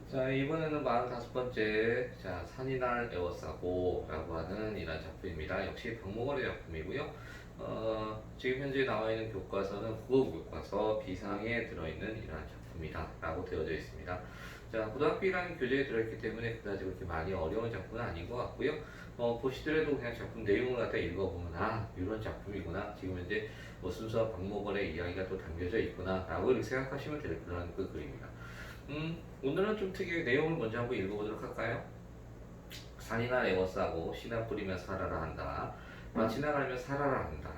자, 이번에는 45번째, 자, 산이 날 에워싸고 라고 하는 이런 작품입니다. 역시 박목월의 작품이고요. 지금 현재 나와 있는 교과서는 국어 교과서 비상에 들어있는 이러한 작품이다 라고 되어져 있습니다. 자, 고등학교 1학년 교재에 들어있기 때문에 그다지 그렇게 많이 어려운 작품은 아닌 것 같고요. 보시더라도 그냥 작품 내용을 갖다 읽어보면 이런 작품이구나. 지금 현재 뭐 순서 박목월의 이야기가 또 담겨져 있구나 라고 이렇게 생각하시면 될 그런 그 글입니다. 오늘은 좀 특이하게 내용을 먼저 한번 읽어보도록 할까요? 산이나 에워싸고 씨나 뿌리며 살아라 한다. 지나가며 살아라 한다.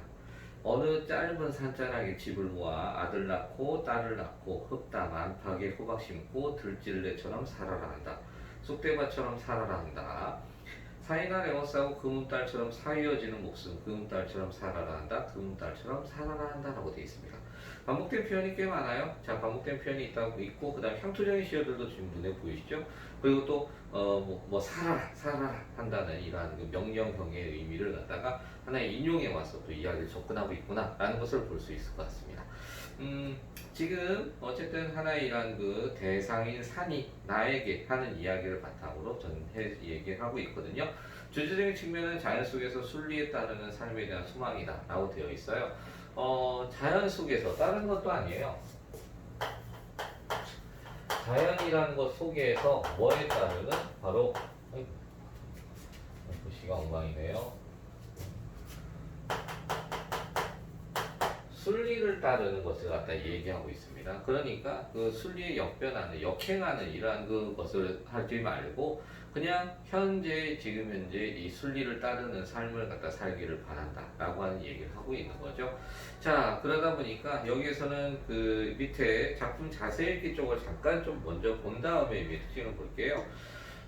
어느 짧은 산자락에 집을 모아 아들 낳고 딸을 낳고 흙담 안팎에 호박 심고 들찔레처럼 살아라 한다. 쑥대밭처럼 살아라 한다. 사이나 에워싸고 금은딸처럼 사이어지는 목숨 금은딸처럼 살아라 한다. 금은딸처럼 살아라 한다라고 되어 있습니다. 반복된 표현이 꽤 많아요. 자, 반복된 표현이 있고, 그 다음 향토적인 시어들도 지금 눈에 보이시죠? 그리고 또, 살아라, 살아라 한다는 이러한 그 명령형의 의미를 갖다가 하나의 인용해 와서 또 이야기를 접근하고 있구나, 라는 것을 볼 수 있을 것 같습니다. 지금, 어쨌든 하나의 이러한 그 대상인 산이 나에게 하는 이야기를 바탕으로 얘기를 하고 있거든요. 주제적인 측면은 자연 속에서 순리에 따르는 삶에 대한 소망이다, 라고 되어 있어요. 자연 속에서 다른 것도 아니에요. 자연이라는 것 속에서 뭐에 따르는 바로 글씨가 엉망이네요. 순리를 따르는 것을 갖다 얘기하고 있습니다. 그러니까 그 순리에 역변하는, 역행하는 이러한 그 것을 하지 말고 그냥 지금 현재 이 순리를 따르는 삶을 갖다 살기를 바란다 라고 하는 얘기를 하고 있는 거죠. 자, 그러다 보니까 여기에서는 그 밑에 작품 자세 읽기 쪽을 잠깐 좀 먼저 본 다음에 특징을 볼게요.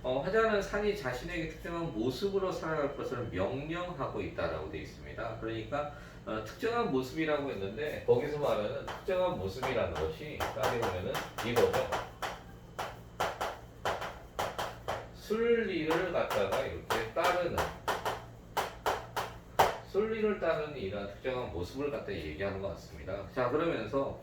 화자는 산이 자신에게 특정한 모습으로 살아갈 것을 명령하고 있다라고 되어 있습니다. 그러니까 특정한 모습이라고 했는데 거기서 말하는 특정한 모습이라는 것이 따지보면은 이거죠. 순리를 갖다가 이렇게 따르는 순리를 따르는 이런 특정한 모습을 갖다 얘기하는 것 같습니다. 자, 그러면서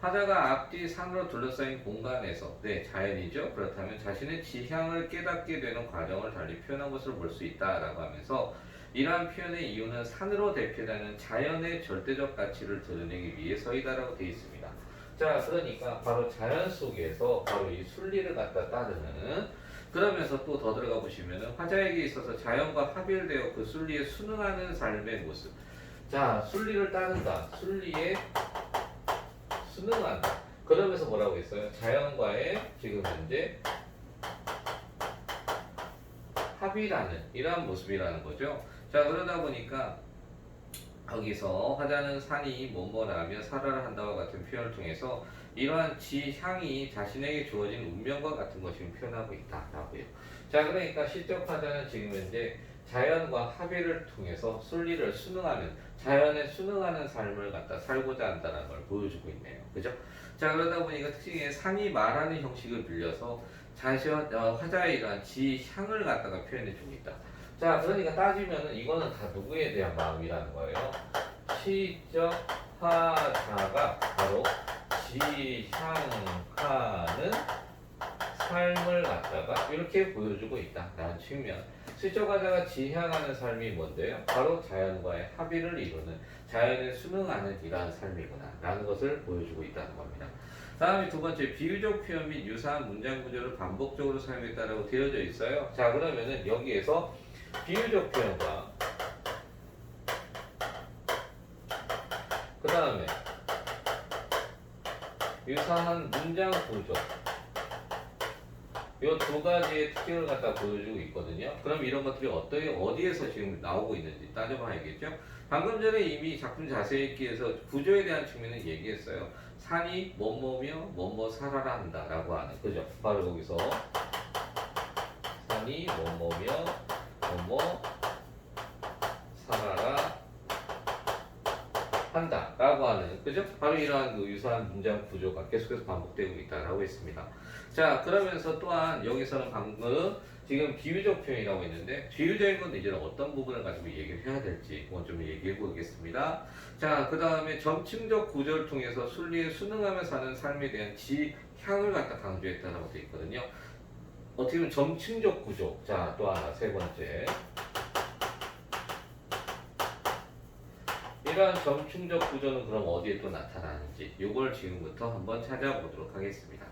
화자가 앞뒤 산으로 둘러싸인 공간에서 자연이죠. 그렇다면 자신의 지향을 깨닫게 되는 과정을 달리 표현한 것을 볼 수 있다라고 하면서 이러한 표현의 이유는 산으로 대표되는 자연의 절대적 가치를 드러내기 위해서이다라고 되어 있습니다. 자, 그러니까 바로 자연 속에서 바로 이 순리를 갖다 따르는 그러면서 또 더 들어가 보시면 화자에게 있어서 자연과 합일되어 그 순리에 순응하는 삶의 모습. 자, 순리를 따른다. 순리에 순응한다. 그러면서 뭐라고 했어요? 자연과의 지금 현재 합이라는 이러한 모습이라는 거죠. 자, 그러다 보니까 거기서 화자는 산이 뭐뭐라며 살아라 한다와 같은 표현을 통해서 이러한 지향이 자신에게 주어진 운명과 같은 것을 표현하고 있다라고요. 자, 그러니까 시적 화자는 지금 현재 자연과 합의를 통해서 순리를 순응하는 자연에 순응하는 삶을 갖다 살고자 한다는 걸 보여주고 있네요. 그죠? 자, 그러다 보니까 특징에 산이 말하는 형식을 빌려서 화자의 이러한 지향을 갖다가 표현해주고 있다. 자, 그러니까 따지면은 이거는 다 누구에 대한 마음이라는 거예요. 시적 화자가 바로 지향하는 삶을 갖다가 이렇게 보여주고 있다라는 측면. 시적 화자가 지향하는 삶이 뭔데요? 바로 자연과의 합의를 이루는 자연에 순응하는 이러한 삶이구나라는 것을 보여주고 있다는 겁니다. 다음에 두 번째, 비유적 표현 및 유사한 문장 구조를 반복적으로 사용했다라고 되어져 있어요. 자, 그러면은 여기에서 비유적 표현과 그 다음에 유사한 문장 구조 이 두 가지의 특징을 갖다 보여주고 있거든요. 그럼 이런 것들이 어디에서 지금 나오고 있는지 따져봐야겠죠. 방금 전에 이미 작품 자세 읽기에서 구조에 대한 측면을 얘기했어요. 산이 뭐뭐며 뭐뭐 살아라 한다라고 하는 그죠? 바로 여기서 산이 뭐뭐며 뭐뭐 살아라 한다 라고 하는 그죠? 바로 이러한 그 유사한 문장 구조가 계속해서 반복되고 있다라고 했습니다. 자, 그러면서 또한 여기서는 방금 지금 비유적 표현이라고 했는데 비유적인 건 이제 어떤 부분을 가지고 얘기를 해야 될지 그건 좀 얘기해 보겠습니다. 자, 그 다음에 점층적 구조를 통해서 순리에 순응하며 사는 삶에 대한 지향을 갖다 강조했다라고 되어 있거든요. 어떻게 보면 점층적 구조. 자, 또 하나 세 번째. 이러한 점층적 구조는 그럼 어디에 또 나타나는지 이걸 지금부터 한번 찾아보도록 하겠습니다.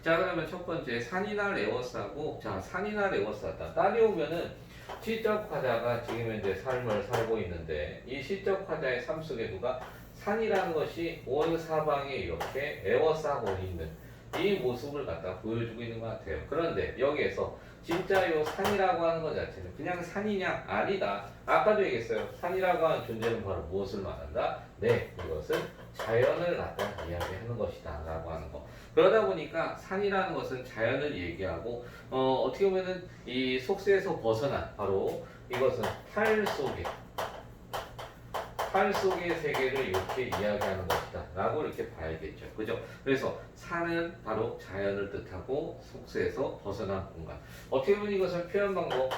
자, 그러면 첫 번째 산이나 레워스하고, 자, 산이나 레워스하다 따라오면은 시적 화자가 지금 현재 삶을 살고 있는데 이 시적 화자의 삶 속에 누가 산이라는 것이 온 사방에 이렇게 에워싸고 있는 이 모습을 갖다 보여주고 있는 것 같아요. 그런데 여기에서 진짜 요 산이라고 하는 것 자체는 그냥 산이냐? 아니다. 아까도 얘기했어요. 산이라고 하는 존재는 바로 무엇을 말한다? 네, 이것은 자연을 갖다 이야기하는 것이다 라고 하는 거. 그러다 보니까 산이라는 것은 자연을 얘기하고 어떻게 보면은 이 속세에서 벗어난 바로 이것은 탈 속의 세계를 이렇게 이야기하는 것이다 라고 이렇게 봐야겠죠. 그죠? 그래서 산은 바로 자연을 뜻하고 속세에서 벗어난 공간. 어떻게 보면 이것을 표현 방법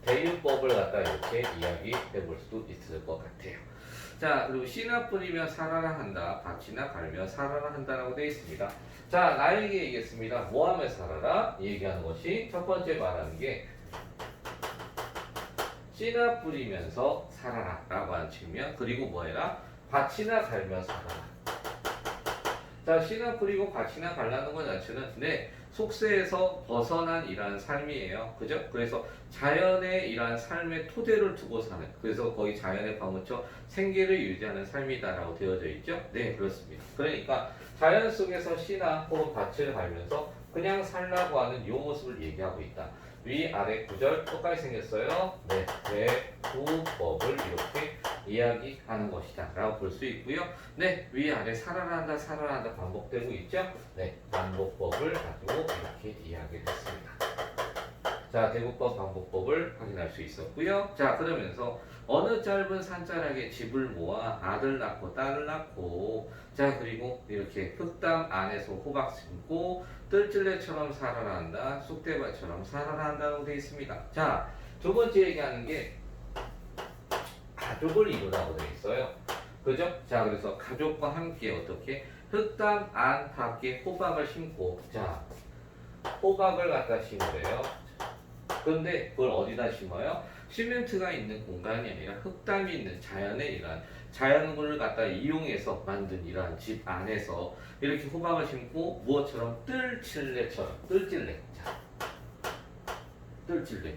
대유법을 갖다 이렇게 이야기해 볼 수도 있을 것 같아요. 자, 그리고 씨나 뿌리며 살아라 한다. 밭이나 갈며 살아라 한다라고 되어 있습니다. 자, 나에게 얘기했습니다. 뭐하며 살아라? 얘기하는 것이 첫 번째 말하는 게 씨나 뿌리면서 살아라 라고 하는 측면. 그리고 뭐해라? 밭이나 갈며 살아라. 자, 씨나 뿌리고 밭이나 갈라는 것 자체는 네, 속세에서 벗어난 이러한 삶이에요. 그죠? 그래서 자연의 이러한 삶의 토대를 두고 사는, 그래서 거의 자연에 파묻혀 생계를 유지하는 삶이다라고 되어져 있죠? 네, 그렇습니다. 그러니까 자연 속에서 씨나 혹은 밭을 갈면서 그냥 살라고 하는 이 모습을 얘기하고 있다. 위아래 구절 똑같이 생겼어요. 네, 대구법을 이렇게 이야기하는 것이다 라고 볼 수 있고요. 네, 위아래 살아라 한다 반복되고 있죠. 네, 반복법을 가지고 이렇게 이야기했습니다. 자, 대구법 반복법을 확인할 수 있었고요. 자, 그러면서 어느 짧은 산자락에 집을 모아 아들 낳고 딸을 낳고, 자, 그리고 이렇게 흙담 안에서 호박 심고 뜰찔레처럼 살아라 한다, 쑥대밭처럼 살아라 한다고 되어 있습니다. 자, 두 번째 얘기하는 게 가족을 이루라고 되어 있어요. 그죠? 자, 그래서 가족과 함께 어떻게 흙담 안 밖에 호박을 심고, 자, 호박을 갖다 심으래요. 근데 그걸 어디다 심어요? 시멘트가 있는 공간이 아니라 흙담이 있는 자연의 이러한 자연물을 갖다 이용해서 만든 이러한 집 안에서 이렇게 호박을 심고 무엇처럼 뜰찔레처럼 뜰찔레. 자, 뜰찔레.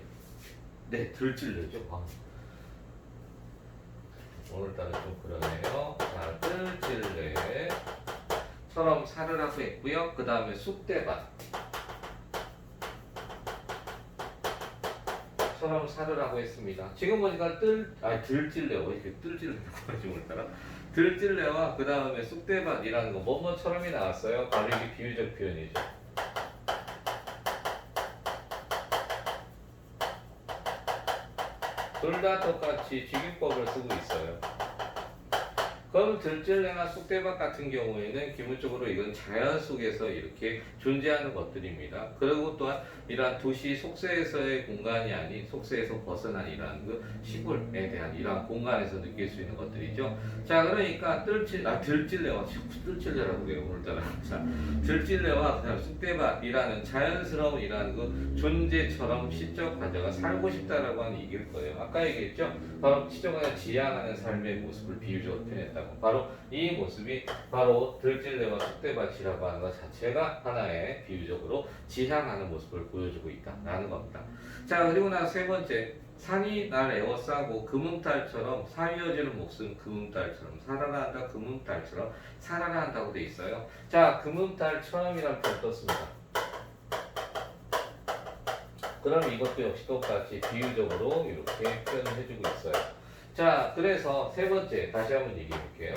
네, 들찔레죠. 오늘따라 좀 그러네요. 자, 뜰찔레처럼 살으라고 했고요. 그 다음에 쑥대밭 처럼 살으라고 했습니다. 지금 보니까 들찔레와 이렇게 뜰찔레라고 하지 오늘따라 들찔레와 그 다음에 쑥대밭이라는 거 뭐뭐처럼이 나왔어요. 바로 이게 비유적 표현이죠. 둘 다 똑같이 직유법을 쓰고 있어요. 그럼 들찔레나 쑥대밭 같은 경우에는 기본적으로 이건 자연 속에서 이렇게 존재하는 것들입니다. 그리고 또한 이러한 도시 속세에서의 공간이 아닌 속세에서 벗어난 이러한 그 시골에 대한 이러한 공간에서 느낄 수 있는 것들이죠. 자, 그러니까 들찔레와 뜰찔레라고 그래요 오늘따라. 자, 들찔레와 그다음 쑥대밭이라는 자연스러운 이러한 그 존재처럼 시적 관자가 살고 싶다라고 하는 얘기일 거예요. 아까 얘기했죠. 바로 시적관자 지향하는 삶의 모습을 비유적으로 표현했다. 바로 이 모습이 바로 들찔레와 쑥대밭이라고 하는 것 자체가 하나의 비유적으로 지향하는 모습을 보여주고 있다라는 겁니다. 자, 그리고 나서 세 번째, 산이 날 에워싸고 금음달처럼 사위어지는 목숨 금음달처럼 살아라 한다, 금음달처럼 살아라 한다고 돼 있어요. 자, 금음달처럼이라는 표현 떴습니다. 그럼 이것도 역시 똑같이 비유적으로 이렇게 표현을 해주고 있어요. 자, 그래서 세 번째 다시 한번 얘기해 볼게요.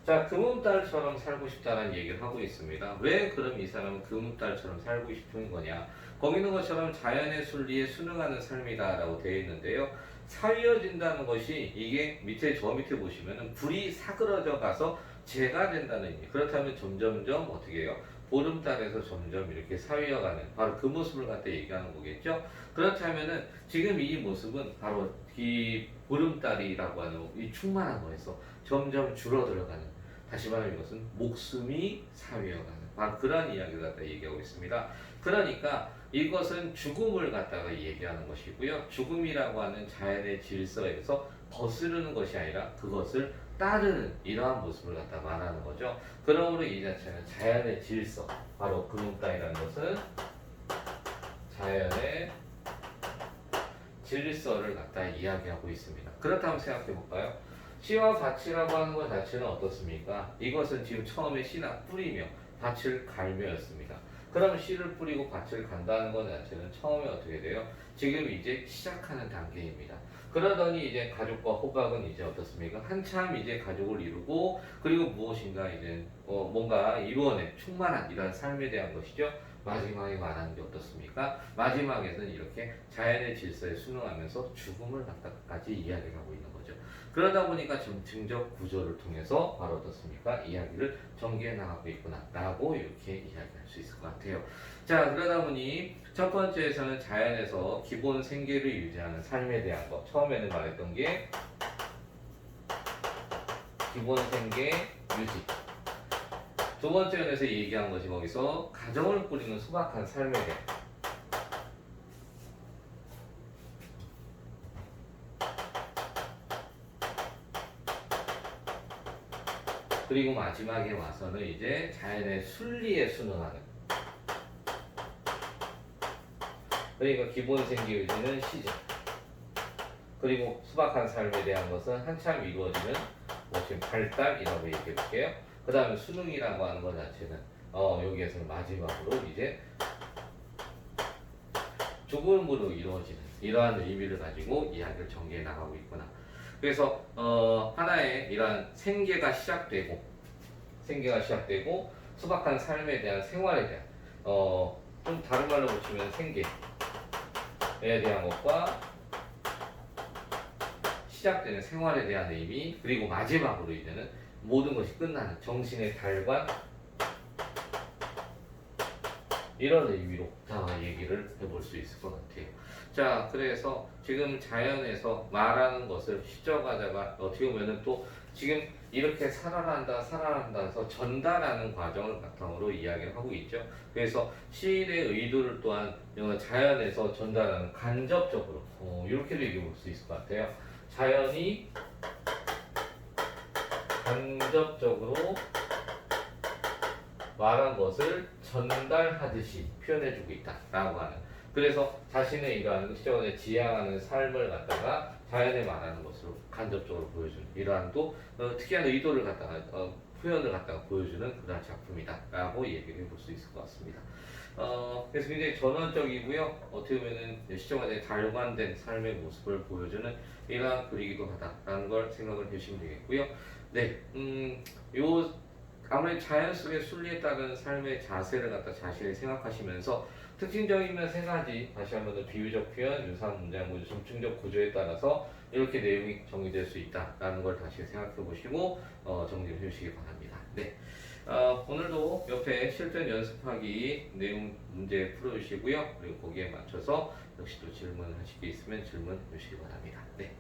자, 금음달처럼 살고 싶다는 얘기를 하고 있습니다. 왜 그럼 이 사람은 금음달처럼 살고 싶은 거냐? 거기 있는 것처럼 자연의 순리에 순응하는 삶이다라고 되어 있는데요. 사위어진다는 것이 이게 저 밑에 보시면은 불이 사그러져 가서 재가 된다는 의미. 그렇다면 점점점 어떻게 해요? 보름달에서 점점 이렇게 사위어가는 바로 그 모습을 갖다 얘기하는 거겠죠. 그렇다면은 지금 이 모습은 바로 이 보름달이라고 하는 이 충만한 거에서 점점 줄어들어가는, 다시 말하면 이것은 목숨이 사위어가는 바로 그런 이야기를 갖다 얘기하고 있습니다. 그러니까 이것은 죽음을 갖다가 얘기하는 것이고요. 죽음이라고 하는 자연의 질서에서 거스르는 것이 아니라 그것을 따르는 이러한 모습을 갖다 말하는 거죠. 그러므로 이 자체는 자연의 질서, 바로 근육다이라는 것은 자연의 질서를 갖다 이야기하고 있습니다. 그렇다면 생각해 볼까요? 씨와 밭이라고 하는 것 자체는 어떻습니까? 이것은 지금 처음에 씨나 뿌리며 밭을 갈며였습니다. 그럼 씨를 뿌리고 밭을 간다는 것 자체는 처음에 어떻게 돼요? 지금 이제 시작하는 단계입니다. 그러더니 이제 가족과 호박은 이제 어떻습니까? 한참 이제 가족을 이루고 그리고 무엇인가 이제 뭔가 이루어낸 충만한 이런 삶에 대한 것이죠. 마지막에 말하는 게 어떻습니까? 마지막에는 이렇게 자연의 질서에 순응하면서 죽음을 갖다까지 이야기를 하고 있는 거죠. 그러다 보니까 점층적 구조를 통해서 바로 어떻습니까? 이야기를 전개해 나가고 있구나 라고 이렇게 이야기할 수 있을 것 같아요. 자, 그러다 보니 첫 번째에서는 자연에서 기본 생계를 유지하는 삶에 대한 것, 처음에는 말했던 게 기본 생계 유지. 두 번째 연에서 얘기한 것이 거기서 가정을 꾸리는 소박한 삶에 대해. 그리고 마지막에 와서는 이제 자연의 순리에 순응하는. 그러니까 기본 생계 유지는 시작. 그리고 소박한 삶에 대한 것은 한참 이루어지는 지금 발달이라고 얘기해 볼게요. 그 다음에 수능이라고 하는 것 자체는 여기에서 마지막으로 이제 죽음으로 이루어지는 이러한 의미를 가지고 이야기를 전개해 나가고 있구나. 그래서 하나의 이러한 생계가 시작되고 소박한 삶에 대한 생활에 대한 좀 다른 말로 보시면 생계에 대한 것과 시작되는 생활에 대한 의미, 그리고 마지막으로 이제는 모든 것이 끝나는 정신의 달관, 이런 의미로 얘기를 해볼 수 있을 것 같아요. 자, 그래서 지금 자연에서 말하는 것을 시적하다가 어떻게 보면은 또 지금 이렇게 살아난다 해서 전달하는 과정을 바탕으로 이야기를 하고 있죠. 그래서 시인의 의도를 또한 자연에서 전달하는 간접적으로 이렇게도 얘기해 볼 수 있을 것 같아요. 자연이 간접적으로 말한 것을 전달하듯이 표현해주고 있다라고 하는. 그래서 자신의 이러한 시적에 지향하는 삶을 갖다가 자연에 말하는 것으로 간접적으로 보여주는 이러한 또 특이한 의도를 갖다가 표현을 갖다가 보여주는 그러한 작품이다라고 얘기를 해볼 수 있을 것 같습니다. 그래서 굉장히 전원적이고요. 어떻게 보면은 시적에 달관된 삶의 모습을 보여주는 이러한 글이기도 하다라는 걸 생각을 해주시면 되겠고요. 네, 요 아무래도 자연 속의 순리에 따른 삶의 자세를 갖다 자신이 생각하시면서 특징적이면 세 가지, 다시 한번 더 비유적 표현, 유사한 문장 구조, 점층적 구조에 따라서 이렇게 내용이 정리될 수 있다라는 걸 다시 생각해 보시고 정리를 해주시기 바랍니다. 네. 오늘도 옆에 실전 연습하기 내용 문제 풀어주시고요. 그리고 거기에 맞춰서 역시 또 질문하실 게 있으면 질문 주시기 바랍니다. 네.